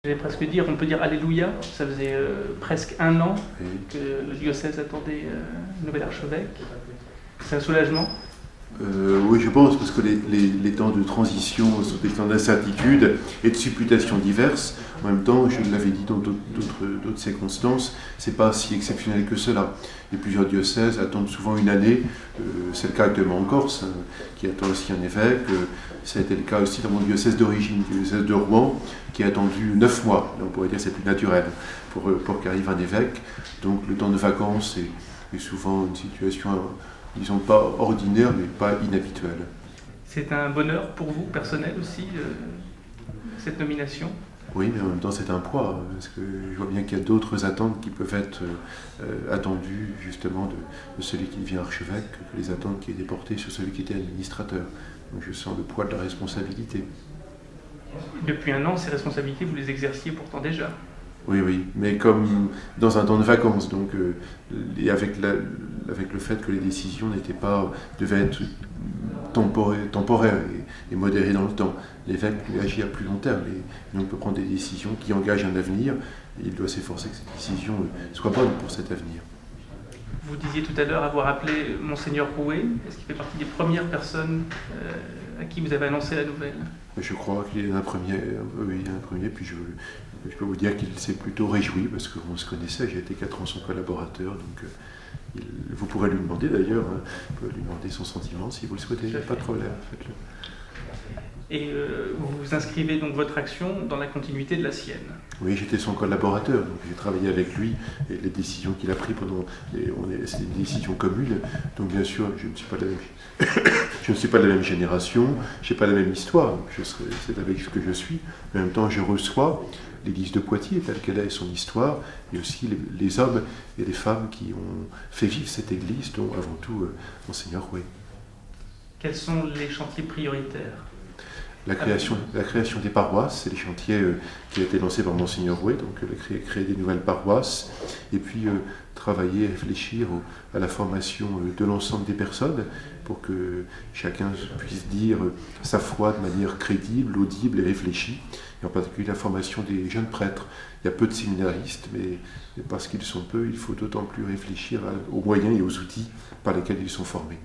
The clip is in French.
J'allais presque dire, on peut dire Alléluia, ça faisait presque un an Oui. que le diocèse attendait un nouvel archevêque. C'est un soulagement? Oui, je pense, parce que les temps de transition sont des temps d'incertitude et de supputations diverses. En même temps, je l'avais dit dans d'autres circonstances, c'est pas si exceptionnel que cela. Et plusieurs diocèses attendent souvent une année. C'est le cas actuellement en Corse, qui attend aussi un évêque. Ça a été le cas aussi dans mon diocèse d'origine, le diocèse de Rouen, qui a attendu 9 mois. On pourrait dire que c'est plus naturel pour qu'arrive un évêque. Donc le temps de vacances est souvent une situation, disons pas ordinaire, mais pas inhabituelle. C'est un bonheur pour vous, personnel aussi, cette nomination? Oui, mais en même temps c'est un poids, parce que je vois bien qu'il y a d'autres attentes qui peuvent être attendues justement de celui qui devient archevêque, que les attentes qui étaient portées sur celui qui était administrateur. Donc je sens le poids de la responsabilité. Depuis un an, ces responsabilités, vous les exerciez pourtant déjà. Oui, oui, mais comme dans un temps de vacances, donc et avec le fait que les décisions devaient être temporaires et modérées dans le temps. L'évêque agit à plus long terme et donc peut prendre des décisions qui engagent un avenir et il doit s'efforcer que ces décisions soient bonnes pour cet avenir. Vous disiez tout à l'heure avoir appelé Monseigneur Rouet. Est-ce qu'il fait partie des premières personnes à qui vous avez annoncé la nouvelle? Je crois qu'il est un premier, puis je peux vous dire qu'il s'est plutôt réjoui parce qu'on se connaissait, j'ai été 4 ans son collaborateur, donc vous pourrez lui demander d'ailleurs, vous pouvez lui demander son sentiment si vous le souhaitez, il n'y a pas de problème, faites-le. Et vous vous inscrivez donc votre action dans la continuité de la sienne. Oui, j'étais son collaborateur, donc j'ai travaillé avec lui et les décisions qu'il a prises c'est des décisions communes. Donc bien sûr, je ne suis pas de la même génération, je n'ai pas la même histoire, donc c'est avec ce que je suis. Mais en même temps, je reçois l'Église de Poitiers telle qu'elle est, son histoire, et aussi les hommes et les femmes qui ont fait vivre cette Église, dont avant tout Monseigneur Rouet. Quels sont les chantiers prioritaires? La création des paroisses, c'est les chantiers qui ont été lancés par Monseigneur Rouet, donc créer des nouvelles paroisses, et puis travailler, réfléchir à la formation de l'ensemble des personnes pour que chacun puisse dire sa foi de manière crédible, audible et réfléchie, et en particulier la formation des jeunes prêtres. Il y a peu de séminaristes, mais parce qu'ils sont peu, il faut d'autant plus réfléchir aux moyens et aux outils par lesquels ils sont formés.